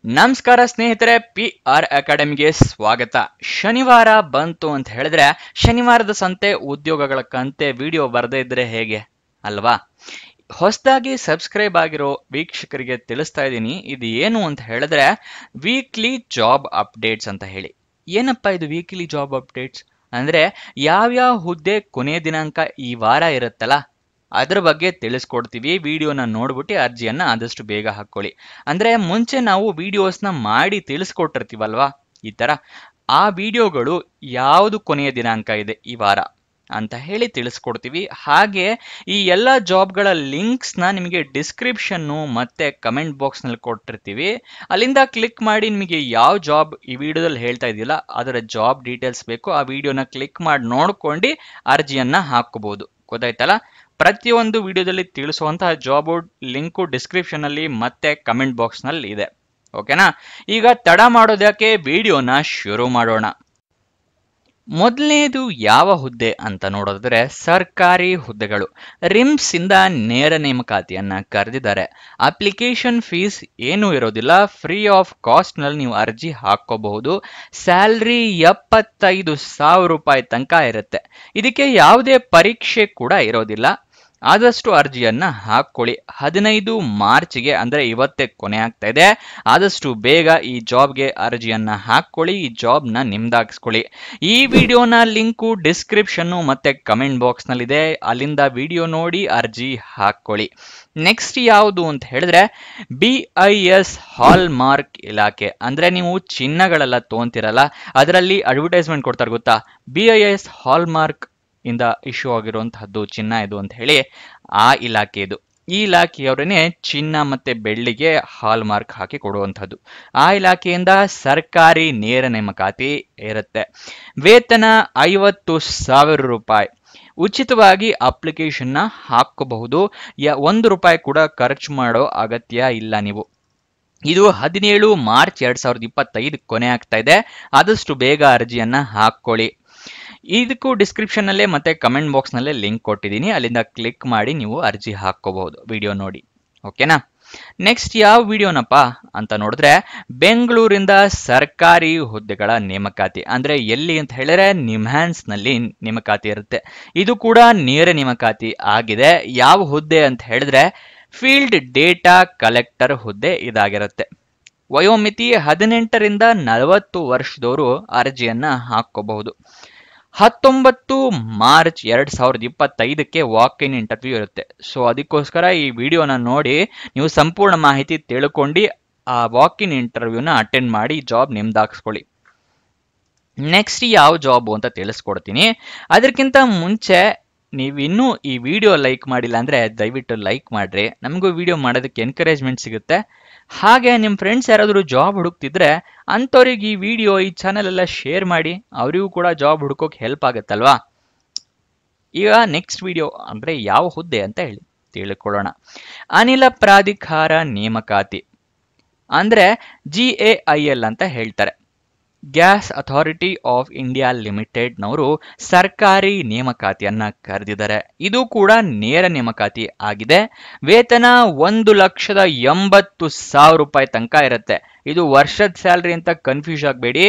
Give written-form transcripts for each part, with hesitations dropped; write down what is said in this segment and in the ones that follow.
ನಮಸ್ಕಾರ ಸ್ನೇಹಿತರೆ, PR ಅಕಾಡೆಮಿಗೆ ಸ್ವಾಗತ. ಶನಿವಾರ ಬಂತು ಅಂತ ಹೇಳಿದ್ರೆ ಶನಿವಾರದ ಸಂತೆ ಉದ್ಯೋಗಗಳ ಕಂತೆ ವಿಡಿಯೋ ಬರದೇ ಇದ್ರೆ ಹೇಗೆ ಅಲ್ವಾ? ಹೊಸದಾಗಿ ಸಬ್ಸ್ಕ್ರೈಬ್ ಆಗಿರೋ ವೀಕ್ಷಕರಿಗೆ ತಿಳಿಸ್ತಾ ಇದ್ದೀನಿ, ಇದು ಏನು ಅಂತ ಹೇಳಿದ್ರೆ ವೀಕ್ಲಿ ಜಾಬ್ ಅಪ್ಡೇಟ್ಸ್ ಅಂತ ಹೇಳಿ. ಏನಪ್ಪಾ ಇದು ವೀಕ್ಲಿ ಜಾಬ್ ಅಪ್ಡೇಟ್ಸ್ ಅಂದ್ರೆ? ಯಾವ್ಯಾವ ಹುದ್ದೆ ಕೊನೆಯ ದಿನಾಂಕ ಈ ವಾರ ಇರುತ್ತಲ್ಲ ಅದ್ರ ಬಗ್ಗೆ ತಿಳಿಸ್ಕೊಡ್ತೀವಿ. ವಿಡಿಯೋನ ನೋಡ್ಬಿಟ್ಟು ಅರ್ಜಿಯನ್ನ ಆದಷ್ಟು ಬೇಗ ಹಾಕೊಳ್ಳಿ. ಅಂದ್ರೆ ಮುಂಚೆ ನಾವು ವಿಡಿಯೋಸ್ನ ಮಾಡಿ ತಿಳಿಸ್ಕೊಟ್ಟಿರ್ತೀವಲ್ವಾ, ಈ ತರ ಆ ವಿಡಿಯೋಗಳು ಯಾವುದು ಕೊನೆಯ ದಿನಾಂಕ ಇದೆ ಈ ವಾರ ಅಂತ ಹೇಳಿ ತಿಳಿಸ್ಕೊಡ್ತೀವಿ. ಹಾಗೆ ಈ ಎಲ್ಲ ಜಾಬ್ಗಳ ಲಿಂಕ್ಸ್ನ ನಿಮಗೆ ಡಿಸ್ಕ್ರಿಪ್ಷನ್ನು ಮತ್ತೆ ಕಮೆಂಟ್ ಬಾಕ್ಸ್ನಲ್ಲಿ ಕೊಟ್ಟಿರ್ತೀವಿ. ಅಲ್ಲಿಂದ ಕ್ಲಿಕ್ ಮಾಡಿ ನಿಮಗೆ ಯಾವ ಜಾಬ್ ಈ ವಿಡಿಯೋದಲ್ಲಿ ಹೇಳ್ತಾ ಇದೆಯಲ್ಲ ಅದರ ಜಾಬ್ ಡೀಟೇಲ್ಸ್ ಬೇಕು, ಆ ವಿಡಿಯೋನ ಕ್ಲಿಕ್ ಮಾಡಿ ನೋಡ್ಕೊಂಡು ಅರ್ಜಿಯನ್ನ ಹಾಕೋಬಹುದು. ಗೊತ್ತಾಯ್ತಲ್ಲ? ಪ್ರತಿಯೊಂದು ವಿಡಿಯೋದಲ್ಲಿ ತಿಳಿಸುವಂತಹ ಜಾಬ್ ಲಿಂಕು ಡಿಸ್ಕ್ರಿಪ್ಷನ್ ಅಲ್ಲಿ ಮತ್ತೆ ಕಮೆಂಟ್ ಬಾಕ್ಸ್ ನಲ್ಲಿ ಇದೆ. ಓಕೆನಾ? ಈಗ ತಡ ಮಾಡೋದಕ್ಕೆ ವಿಡಿಯೋನ ಶುರು ಮಾಡೋಣ. ಮೊದಲನೇದು ಯಾವ ಹುದ್ದೆ ಅಂತ ನೋಡಿದ್ರೆ ಸರ್ಕಾರಿ ಹುದ್ದೆಗಳು. ರಿಮ್ಸ್ ಇಂದ ನೇರ ನೇಮಕಾತಿಯನ್ನ ಕರೆದಿದ್ದಾರೆ. ಅಪ್ಲಿಕೇಶನ್ ಫೀಸ್ ಏನೂ ಇರೋದಿಲ್ಲ, ಫ್ರೀ ಆಫ್ ಕಾಸ್ಟ್ ನಲ್ಲಿ ನೀವು ಅರ್ಜಿ ಹಾಕೋಬಹುದು. ಸ್ಯಾಲ್ರಿ 75,000 ರೂಪಾಯಿ ತನಕ ಇರುತ್ತೆ. ಇದಕ್ಕೆ ಯಾವುದೇ ಪರೀಕ್ಷೆ ಕೂಡ ಇರೋದಿಲ್ಲ. ಆದಷ್ಟು ಅರ್ಜಿಯನ್ನ ಹಾಕೊಳ್ಳಿ. 15 ಮಾರ್ಚ್ಗೆ ಅಂದ್ರೆ ಇವತ್ತೇ ಕೊನೆ ಆಗ್ತಾ ಇದೆ. ಆದಷ್ಟು ಬೇಗ ಈ ಜಾಬ್ಗೆ ಅರ್ಜಿಯನ್ನ ಹಾಕೊಳ್ಳಿ, ಈ ಜಾಬ್ನ ನಿಮ್ದಾಗಿಸ್ಕೊಳ್ಳಿ. ಈ ವಿಡಿಯೋನ ಲಿಂಕು ಡಿಸ್ಕ್ರಿಪ್ಷನ್ನು ಮತ್ತೆ ಕಮೆಂಟ್ ಬಾಕ್ಸ್ ನಲ್ಲಿದೆ, ಅಲ್ಲಿಂದ ವಿಡಿಯೋ ನೋಡಿ ಅರ್ಜಿ ಹಾಕೊಳ್ಳಿ. ನೆಕ್ಸ್ಟ್ ಯಾವುದು ಅಂತ ಹೇಳಿದ್ರೆ BIS ಹಾಲ್ ಮಾರ್ಕ್ ಇಲಾಖೆ. ಅಂದ್ರೆ ನೀವು ಚಿನ್ನಗಳೆಲ್ಲ ತೊಗೊಂತಿರಲ್ಲ, ಅದರಲ್ಲಿ ಅಡ್ವರ್ಟೈಸ್ಮೆಂಟ್ ಕೊಡ್ತಾರೆ ಗೊತ್ತಾ, BIS ಹಾಲ್ ಮಾರ್ಕ್ ಇಂದ ಇಶ್ಯೂ ಆಗಿರುವಂತಹದ್ದು ಚಿನ್ನ ಇದು ಅಂತ ಹೇಳಿ, ಆ ಇಲಾಖೆ ಇದು. ಈ ಇಲಾಖೆಯವರನ್ನೇ ಚಿನ್ನ ಮತ್ತೆ ಬೆಳ್ಳಿಗೆ ಹಾಲ್ ಮಾರ್ಕ್ ಹಾಕಿ ಕೊಡುವಂಥದ್ದು. ಆ ಇಲಾಖೆಯಿಂದ ಸರ್ಕಾರಿ ನೇರ ನೇಮಕಾತಿ ಇರುತ್ತೆ. ವೇತನ 50,000 ರೂಪಾಯಿ. ಉಚಿತವಾಗಿ ಅಪ್ಲಿಕೇಶನ್ನ ಹಾಕಬಹುದು. 1 ರೂಪಾಯಿ ಕೂಡ ಖರ್ಚು ಮಾಡೋ ಅಗತ್ಯ ಇಲ್ಲ ನೀವು. ಇದು 17 ಮಾರ್ಚ್ 2025 ಕೊನೆ ಆಗ್ತಾ ಇದೆ. ಆದಷ್ಟು ಬೇಗ ಅರ್ಜಿಯನ್ನ ಹಾಕೊಳ್ಳಿ. ಇದಕ್ಕೂ ಡಿಸ್ಕ್ರಿಪ್ಷನ್ ನಲ್ಲೇ ಮತ್ತೆ ಕಮೆಂಟ್ ಬಾಕ್ಸ್ ನಲ್ಲೇ ಲಿಂಕ್ ಕೊಟ್ಟಿದ್ದೀನಿ, ಅಲ್ಲಿಂದ ಕ್ಲಿಕ್ ಮಾಡಿ ನೀವು ಅರ್ಜಿ ಹಾಕೋಬಹುದು ವಿಡಿಯೋ ನೋಡಿ. ಓಕೆನಾ? ನೆಕ್ಸ್ಟ್ ಯಾವ ವಿಡಿಯೋನಪ್ಪ ಅಂತ ನೋಡಿದ್ರೆ ಬೆಂಗಳೂರಿಂದ ಸರ್ಕಾರಿ ಹುದ್ದೆಗಳ ನೇಮಕಾತಿ. ಅಂದ್ರೆ ಎಲ್ಲಿ ಅಂತ ಹೇಳಿದ್ರೆ ನಿಮ್ಹಾನ್ಸ್ ನಲ್ಲಿ ನೇಮಕಾತಿ ಇರುತ್ತೆ. ಇದು ಕೂಡ ನೇರ ನೇಮಕಾತಿ ಆಗಿದೆ. ಯಾವ ಹುದ್ದೆ ಅಂತ ಹೇಳಿದ್ರೆ ಫೀಲ್ಡ್ ಡೇಟಾ ಕಲೆಕ್ಟರ್ ಹುದ್ದೆ ಇದಾಗಿರುತ್ತೆ. ವಯೋಮಿತಿ 18ರಿಂದ 40 ವರ್ಷದವರು ಅರ್ಜಿಯನ್ನ ಹಾಕೋಬಹುದು. 19 ಮಾರ್ಚ್ 2025ಕ್ಕೆ ವಾಕ್ ಇನ್ ಇಂಟರ್ವ್ಯೂ ಇರುತ್ತೆ. ಸೊ ಅದಕ್ಕೋಸ್ಕರ ಈ ವಿಡಿಯೋನ ನೋಡಿ ನೀವು ಸಂಪೂರ್ಣ ಮಾಹಿತಿ ತಿಳ್ಕೊಂಡು ಆ ವಾಕ್ ಇನ್ ಇಂಟರ್ವ್ಯೂನ ಅಟೆಂಡ್ ಮಾಡಿ ಜಾಬ್ ನಿಮ್ದಾಗಿಸ್ಕೊಳ್ಳಿ. ನೆಕ್ಸ್ಟ್ ಯಾವ ಜಾಬ್ ಅಂತ ತಿಳಿಸ್ಕೊಡ್ತೀನಿ. ಅದಕ್ಕಿಂತ ಮುಂಚೆ ನೀವು ಇನ್ನೂ ಈ ವಿಡಿಯೋ ಲೈಕ್ ಮಾಡಿಲ್ಲ ಅಂದ್ರೆ ದಯವಿಟ್ಟು ಲೈಕ್ ಮಾಡ್ರಿ, ನಮಗೂ ವಿಡಿಯೋ ಮಾಡೋದಕ್ಕೆ ಎನ್ಕರೇಜ್ಮೆಂಟ್ ಸಿಗುತ್ತೆ. ಹಾಗೆ ನಿಮ್ಮ ಫ್ರೆಂಡ್ಸ್ ಯಾರಾದರೂ ಜಾಬ್ ಹುಡುಕ್ತಿದ್ರೆ ಅಂಥವ್ರಿಗೆ ಈ ವಿಡಿಯೋ ಈ ಚಾನೆಲ್ ಎಲ್ಲ ಶೇರ್ ಮಾಡಿ, ಅವರಿಗೂ ಕೂಡ ಜಾಬ್ ಹುಡುಕೋಕೆ ಹೆಲ್ಪ್ ಆಗುತ್ತಲ್ವಾ. ಈಗ ನೆಕ್ಸ್ಟ್ ವಿಡಿಯೋ ಅಂದ್ರೆ ಯಾವ ಹುದ್ದೆ ಅಂತ ಹೇಳಿ ತಿಳ್ಕೊಳ್ಳೋಣ. ಅನಿಲ ಪ್ರಾಧಿಕಾರ ನೇಮಕಾತಿ ಅಂದ್ರೆ GAIL ಅಂತ ಹೇಳ್ತಾರೆ. Gas authority of India limited ನವರು ಸರ್ಕಾರಿ ನೇಮಕಾತಿಯನ್ನ ಕರೆದಿದ್ದಾರೆ. ಇದು ಕೂಡ ನೇರ ನೇಮಕಾತಿ ಆಗಿದೆ. ವೇತನ 1,80,000 ರೂಪಾಯಿ ತನಕ ಇರುತ್ತೆ. ಇದು ವರ್ಷದ ಸ್ಯಾಲ್ರಿ ಅಂತ ಕನ್ಫ್ಯೂಸ್ ಆಗಬೇಡಿ,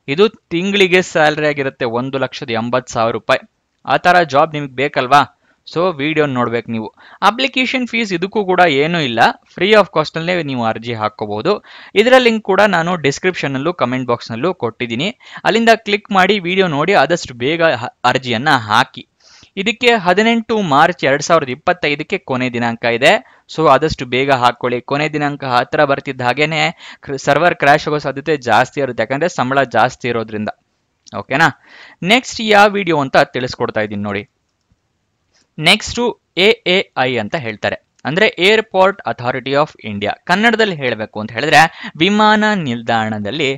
ಇದು ತಿಂಗಳಿಗೆ ಸ್ಯಾಲ್ರಿ ಆಗಿರುತ್ತೆ 1,80,000 ರೂಪಾಯಿ. ಆ ತರ ಜಾಬ್ ನಿಮ್ಗೆ ಬೇಕಲ್ವಾ? ಸೊ ವಿಡಿಯೋ ನೋಡ್ಬೇಕು ನೀವು. ಅಪ್ಲಿಕೇಶನ್ ಫೀಸ್ ಇದಕ್ಕೂ ಕೂಡ ಏನೂ ಇಲ್ಲ, ಫ್ರೀ ಆಫ್ ಕಾಸ್ಟ್ ನಲ್ಲೇ ನೀವು ಅರ್ಜಿ ಹಾಕೋಬಹುದು. ಇದರ ಲಿಂಕ್ ಕೂಡ ನಾನು ಡಿಸ್ಕ್ರಿಪ್ಷನ್ ನಲ್ಲೂ ಕಮೆಂಟ್ ಬಾಕ್ಸ್ ನಲ್ಲೂ ಕೊಟ್ಟಿದ್ದೀನಿ, ಅಲ್ಲಿಂದ ಕ್ಲಿಕ್ ಮಾಡಿ ವಿಡಿಯೋ ನೋಡಿ ಆದಷ್ಟು ಬೇಗ ಅರ್ಜಿಯನ್ನ ಹಾಕಿ. ಇದಕ್ಕೆ 18 ಮಾರ್ಚ್ 2025ಕ್ಕೆ ಕೊನೆ ದಿನಾಂಕ ಇದೆ. ಸೊ ಆದಷ್ಟು ಬೇಗ ಹಾಕೊಳ್ಳಿ. ಕೊನೆ ದಿನಾಂಕ ಹತ್ರ ಬರ್ತಿದ್ದ ಹಾಗೇನೆ ಸರ್ವರ್ ಕ್ರ್ಯಾಶ್ ಆಗೋ ಸಾಧ್ಯತೆ ಜಾಸ್ತಿ ಇರುತ್ತೆ, ಯಾಕಂದ್ರೆ ಸಂಬಳ ಜಾಸ್ತಿ ಇರೋದ್ರಿಂದ. ಓಕೆನಾ? ನೆಕ್ಸ್ಟ್ ಯಾವ ವಿಡಿಯೋ ಅಂತ ತಿಳಿಸ್ಕೊಡ್ತಾ ಇದ್ದೀನಿ ನೋಡಿ. ನೆಕ್ಸ್ಟು AAI ಅಂತ ಹೇಳ್ತಾರೆ, ಅಂದ್ರೆ ಏರ್ಪೋರ್ಟ್ ಅಥಾರಿಟಿ ಆಫ್ ಇಂಡಿಯಾ. ಕನ್ನಡದಲ್ಲಿ ಹೇಳಬೇಕು ಅಂತ ಹೇಳಿದ್ರೆ ವಿಮಾನ ನಿಲ್ದಾಣದಲ್ಲಿ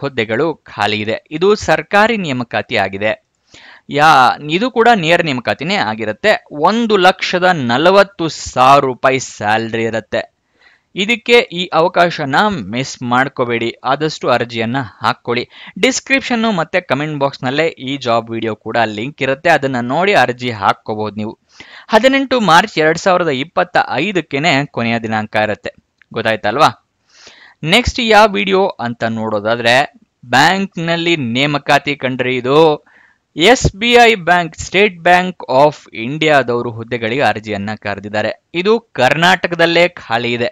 ಹುದ್ದೆಗಳು ಖಾಲಿ ಇದೆ. ಇದು ಸರ್ಕಾರಿ ನೇಮಕಾತಿ ಆಗಿದೆ. ಇದು ಕೂಡ ನೇರ ನೇಮಕಾತಿನೇ ಆಗಿರುತ್ತೆ. 1,40,000 ರೂಪಾಯಿ ಸ್ಯಾಲ್ರಿ ಇರುತ್ತೆ. ಇದಕ್ಕೆ ಈ ಅವಕಾಶನ ಮಿಸ್ ಮಾಡ್ಕೋಬೇಡಿ, ಆದಷ್ಟು ಅರ್ಜಿಯನ್ನ ಹಾಕೊಳ್ಳಿ. ಡಿಸ್ಕ್ರಿಪ್ಷನ್ ಮತ್ತೆ ಕಮೆಂಟ್ ಬಾಕ್ಸ್ ನಲ್ಲೇ ಈ ಜಾಬ್ ವಿಡಿಯೋ ಕೂಡ ಲಿಂಕ್ ಇರುತ್ತೆ, ಅದನ್ನ ನೋಡಿ ಅರ್ಜಿ ಹಾಕೋಬಹುದು ನೀವು. 18 ಮಾರ್ಚ್ 2025ಕ್ಕೇನೆ ಕೊನೆಯ ದಿನಾಂಕ ಇರುತ್ತೆ. ಗೊತ್ತಾಯ್ತಲ್ವಾ? ನೆಕ್ಸ್ಟ್ ಯಾವ ವಿಡಿಯೋ ಅಂತ ನೋಡೋದಾದ್ರೆ, ಬ್ಯಾಂಕ್ ನಲ್ಲಿ ನೇಮಕಾತಿ ಕಂಡ್ರೆ ಇದು SBI bank, state bank of ಇಂಡಿಯಾದವರು ಹುದ್ದೆಗಳಿಗೆ ಅರ್ಜಿಯನ್ನ ಕರೆದಿದ್ದಾರೆ. ಇದು ಕರ್ನಾಟಕದಲ್ಲೇ ಖಾಲಿ ಇದೆ.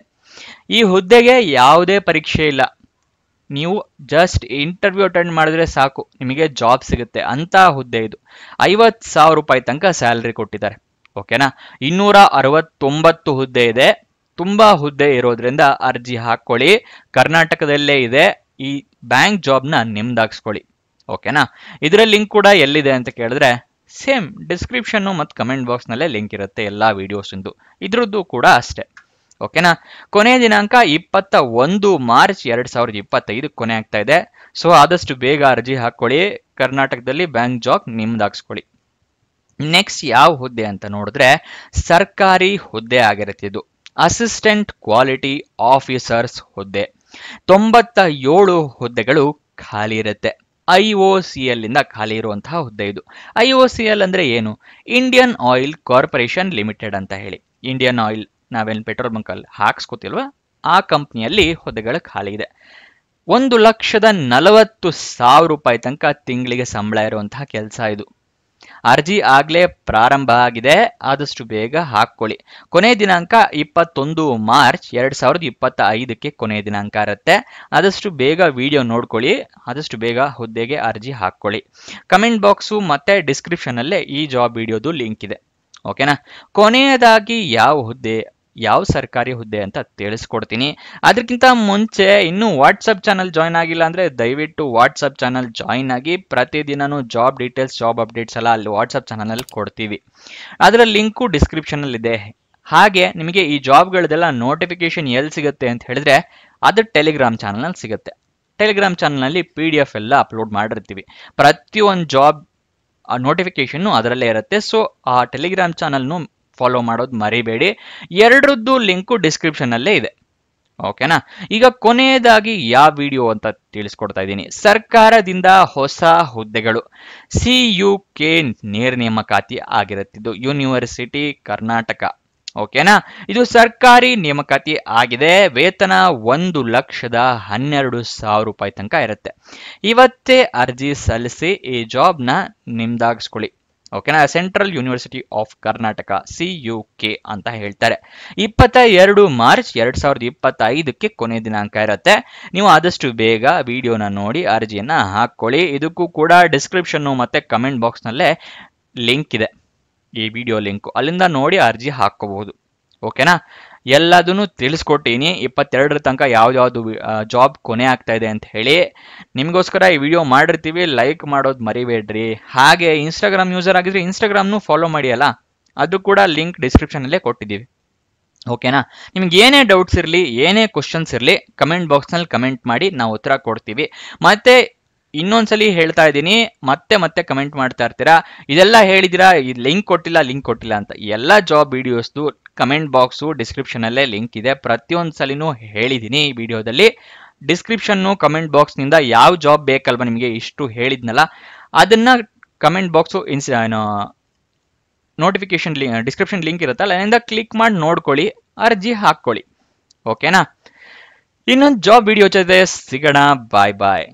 ಈ ಹುದ್ದೆಗೆ ಯಾವುದೇ ಪರೀಕ್ಷೆ ಇಲ್ಲ, ನೀವು ಜಸ್ಟ್ ಇಂಟರ್ವ್ಯೂ ಅಟೆಂಡ್ ಮಾಡಿದ್ರೆ ಸಾಕು, ನಿಮಗೆ ಜಾಬ್ ಸಿಗುತ್ತೆ ಅಂತ ಹುದ್ದೆ ಇದು. 50,000 ರೂಪಾಯಿ ತನಕ ಸ್ಯಾಲರಿ ಕೊಟ್ಟಿದ್ದಾರೆ. ಓಕೆನಾ, 269 ಹುದ್ದೆ ಇದೆ. ತುಂಬಾ ಹುದ್ದೆ ಇರೋದ್ರಿಂದ ಅರ್ಜಿ ಹಾಕೊಳ್ಳಿ. ಕರ್ನಾಟಕದಲ್ಲೇ ಇದೆ. ಈ ಬ್ಯಾಂಕ್ ಜಾಬ್ನ ನಿಮ್ದಾಗಿಸ್ಕೊಳ್ಳಿ. ಓಕೆನಾ, ಇದರ ಲಿಂಕ್ ಕೂಡ ಎಲ್ಲಿದೆ ಅಂತ ಕೇಳಿದ್ರೆ ಸೇಮ್ ಡಿಸ್ಕ್ರಿಪ್ಷನ್ ಮತ್ತು ಕಮೆಂಟ್ ಬಾಕ್ಸ್ ನಲ್ಲೇ ಲಿಂಕ್ ಇರುತ್ತೆ ಎಲ್ಲಾ ವಿಡಿಯೋಸ್ ಇಂದು. ಇದ್ರದ್ದು ಕೂಡ ಅಷ್ಟೇ. ಓಕೆನಾ, ಕೊನೆಯ ದಿನಾಂಕ 21 ಮಾರ್ಚ್ 2025 ಕೊನೆ ಆಗ್ತಾ ಇದೆ. ಸೊ ಆದಷ್ಟು ಬೇಗ ಅರ್ಜಿ ಹಾಕೊಳ್ಳಿ. ಕರ್ನಾಟಕದಲ್ಲಿ ಬ್ಯಾಂಕ್ ಜಾಬ್ ನಿಮ್ದಾಗಿಸ್ಕೊಳ್ಳಿ. ನೆಕ್ಸ್ಟ್ ಯಾವ ಹುದ್ದೆ ಅಂತ ನೋಡಿದ್ರೆ, ಸರ್ಕಾರಿ ಹುದ್ದೆ ಆಗಿರುತ್ತೆ. ಇದು ಅಸಿಸ್ಟೆಂಟ್ ಕ್ವಾಲಿಟಿ ಆಫೀಸರ್ಸ್ ಹುದ್ದೆ. 97 ಹುದ್ದೆಗಳು ಖಾಲಿ ಇರುತ್ತೆ. IOCL ಇಂದ ಖಾಲಿ ಇರುವಂತಹ ಹುದ್ದೆ ಇದು. IOCL ಅಂದ್ರೆ ಏನು? ಇಂಡಿಯನ್ ಆಯಿಲ್ ಕಾರ್ಪೊರೇಷನ್ ಲಿಮಿಟೆಡ್ ಅಂತ ಹೇಳಿ. ಇಂಡಿಯನ್ ಆಯಿಲ್ ನಾವೇನು ಪೆಟ್ರೋಲ್ ಬಂಕ್ ಅಲ್ಲಿ ಹಾಕ್ಸ್ಕೊತಿಲ್ವಾ, ಆ ಕಂಪ್ನಿಯಲ್ಲಿ ಹುದ್ದೆಗಳು ಖಾಲಿ ಇದೆ. 1,40,000 ರೂಪಾಯಿ ತನಕ ತಿಂಗಳಿಗೆ ಸಂಬಳ ಇರುವಂತಹ ಕೆಲಸ ಇದು. ಅರ್ಜಿ ಆಗ್ಲೇ ಪ್ರಾರಂಭ ಆಗಿದೆ. ಆದಷ್ಟು ಬೇಗ ಹಾಕೊಳ್ಳಿ. ಕೊನೆ ದಿನಾಂಕ 21 ಮಾರ್ಚ್ 2025 ಕೊನೆಯ ದಿನಾಂಕ ಇರುತ್ತೆ. ಆದಷ್ಟು ಬೇಗ ವಿಡಿಯೋ ನೋಡ್ಕೊಳ್ಳಿ. ಆದಷ್ಟು ಬೇಗ ಹುದ್ದೆಗೆ ಅರ್ಜಿ ಹಾಕೊಳ್ಳಿ. ಕಮೆಂಟ್ ಬಾಕ್ಸು ಮತ್ತೆ ಡಿಸ್ಕ್ರಿಪ್ಷನ್ ಅಲ್ಲೇ ಈ ಜಾಬ್ ವಿಡಿಯೋದು ಲಿಂಕ್ ಇದೆ. ಓಕೆನಾ, ಕೊನೆಯದಾಗಿ ಯಾವ ಸರ್ಕಾರಿ ಹುದ್ದೆ ಅಂತ ತಿಳಿಸ್ಕೊಡ್ತೀನಿ. ಅದಕ್ಕಿಂತ ಮುಂಚೆ ಇನ್ನೂ ವಾಟ್ಸಪ್ ಚಾನಲ್ ಜಾಯ್ನ್ ಆಗಿಲ್ಲ ಅಂದ್ರೆ ದಯವಿಟ್ಟು ವಾಟ್ಸಪ್ ಚಾನಲ್ ಜಾಯ್ನ್ ಆಗಿ. ಪ್ರತಿದಿನನೂ ಜಾಬ್ ಡೀಟೇಲ್ಸ್, ಜಾಬ್ ಅಪ್ಡೇಟ್ಸ್ ಎಲ್ಲ ಅಲ್ಲಿ ವಾಟ್ಸಪ್ ಚಾನಲ್ ಕೊಡ್ತೀವಿ. ಅದರ ಲಿಂಕು ಡಿಸ್ಕ್ರಿಪ್ಷನ್ ಅಲ್ಲಿ ಇದೆ. ಹಾಗೆ ನಿಮಗೆ ಈ ಜಾಬ್ಗಳದೆಲ್ಲ ನೋಟಿಫಿಕೇಶನ್ ಎಲ್ಲಿ ಸಿಗುತ್ತೆ ಅಂತ ಹೇಳಿದ್ರೆ ಅದು ಟೆಲಿಗ್ರಾಮ್ ಚಾನಲ್ ನಲ್ಲಿ ಸಿಗುತ್ತೆ. ಟೆಲಿಗ್ರಾಮ್ ಚಾನಲ್ ನಲ್ಲಿ PDF ಎಲ್ಲ ಅಪ್ಲೋಡ್ ಮಾಡಿರ್ತೀವಿ. ಪ್ರತಿಯೊಂದು ಜಾಬ್ ನೋಟಿಫಿಕೇಶನ್ ಅದರಲ್ಲೇ ಇರುತ್ತೆ. ಸೊ ಆ ಟೆಲಿಗ್ರಾಮ್ ಚಾನಲ್ನು ಫಾಲೋ ಮಾಡೋದು ಮರಿಬೇಡಿ. ಎರಡರದ್ದು ಲಿಂಕು ಡಿಸ್ಕ್ರಿಪ್ಷನ್ ಅಲ್ಲೇ ಇದೆ. ಓಕೆನಾ, ಈಗ ಕೊನೆಯದಾಗಿ ಯಾವ ವಿಡಿಯೋ ಅಂತ ತಿಳಿಸ್ಕೊಡ್ತಾ ಇದ್ದೀನಿ. ಸರ್ಕಾರದಿಂದ ಹೊಸ ಹುದ್ದೆಗಳು CUK ನೇರ ನೇಮಕಾತಿ ಆಗಿರುತ್ತಿದ್ದು ಯೂನಿವರ್ಸಿಟಿ ಕರ್ನಾಟಕ. ಓಕೆನಾ, ಇದು ಸರ್ಕಾರಿ ನೇಮಕಾತಿ ಆಗಿದೆ. ವೇತನ 1,12,000 ರೂಪಾಯಿ ತನಕ ಇರುತ್ತೆ. ಇವತ್ತೇ ಅರ್ಜಿ ಸಲ್ಲಿಸಿ ಈ ಜಾಬ್ನ ನಿಮ್ದಾಗಿಸ್ಕೊಳ್ಳಿ. ಓಕೆನಾ, central university of Karnataka CUK ಅಂತ ಹೇಳ್ತಾರೆ. 22 ಮಾರ್ಚ್ 2025 ಕೊನೆ ದಿನಾಂಕ ಇರುತ್ತೆ. ನೀವು ಆದಷ್ಟು ಬೇಗ ವಿಡಿಯೋನ ನೋಡಿ ಅರ್ಜಿಯನ್ನ ಹಾಕೊಳ್ಳಿ. ಇದಕ್ಕೂ ಕೂಡ ಡಿಸ್ಕ್ರಿಪ್ಷನ್ ಮತ್ತೆ ಕಮೆಂಟ್ ಬಾಕ್ಸ್ ನಲ್ಲೇ ಲಿಂಕ್ ಇದೆ, ಈ ವಿಡಿಯೋ ಲಿಂಕ್, ಅಲ್ಲಿಂದ ನೋಡಿ ಅರ್ಜಿ ಹಾಕೋಬಹುದು. ಓಕೆನಾ, ಎಲ್ಲದನ್ನು ತಿಳಿಸ್ಕೊಟ್ಟಿನಿ. 22 ತನಕ ಯಾವ್ದು ಜಾಬ್ ಕೊನೆ ಆಗ್ತಾ ಇದೆ ಅಂತ ಹೇಳಿ ನಿಮಗೋಸ್ಕರ ಈ ವಿಡಿಯೋ ಮಾಡಿರ್ತೀವಿ. ಲೈಕ್ ಮಾಡೋದು ಮರಿಬೇಡ್ರಿ. ಹಾಗೆ ಇನ್ಸ್ಟಾಗ್ರಾಮ್ ಯೂಸರ್ ಆಗಿದ್ರೆ ಇನ್ಸ್ಟಾಗ್ರಾಮ್ನು ಫಾಲೋ ಮಾಡಿ ಅಲ್ಲ, ಅದು ಕೂಡ ಲಿಂಕ್ ಡಿಸ್ಕ್ರಿಪ್ಷನ್ ಅಲ್ಲೇ ಕೊಟ್ಟಿದ್ದೀವಿ. ಓಕೆನಾ, ನಿಮ್ಗೆ ಏನೇ ಡೌಟ್ಸ್ ಇರಲಿ, ಏನೇ ಕ್ವಶನ್ಸ್ ಇರಲಿ, ಕಮೆಂಟ್ ಬಾಕ್ಸ್ನಲ್ಲಿ ಕಮೆಂಟ್ ಮಾಡಿ, ನಾವು ಉತ್ತರ ಕೊಡ್ತೀವಿ. ಮತ್ತೆ ಇನ್ನೊಂದ್ಸಲಿ ಹೇಳ್ತಾ ಇದ್ದೀನಿ, ಮತ್ತೆ ಕಮೆಂಟ್ ಮಾಡ್ತಾ ಇರ್ತೀರಾ, ಇದೆಲ್ಲ ಹೇಳಿದಿರಾ, ಲಿಂಕ್ ಕೊಟ್ಟಿಲ್ಲ ಅಂತ. ಎಲ್ಲ ಜಾಬ್ ವಿಡಿಯೋಸ್ದು ಕಮೆಂಟ್ ಬಾಕ್ಸು ಡಿಸ್ಕ್ರಿಪ್ಷನ್ ಅಲ್ಲೇ ಲಿಂಕ್ ಇದೆ. ಪ್ರತಿಯೊಂದು ಸಲಿನೂ ಹೇಳಿದ್ದೀನಿ ಈ ವಿಡಿಯೋದಲ್ಲಿ. ಡಿಸ್ಕ್ರಿಪ್ಷನ್ನು ಕಮೆಂಟ್ ಬಾಕ್ಸ್ನಿಂದ ಯಾವ ಜಾಬ್ ಬೇಕಲ್ವಾ ನಿಮಗೆ, ಇಷ್ಟು ಹೇಳಿದ್ನಲ್ಲ, ಅದನ್ನ comment box notification description link ಇರುತ್ತಲ್ಲ, ಅಲ್ಲಿಂದ ಕ್ಲಿಕ್ ಮಾಡಿ ನೋಡ್ಕೊಳ್ಳಿ, ಅರ್ಜಿ ಹಾಕ್ಕೊಳ್ಳಿ. ಓಕೆನಾ, ಇನ್ನೊಂದು ಜಾಬ್ ವಿಡಿಯೋ ಜೊತೆ ಸಿಗೋಣ. ಬಾಯ್.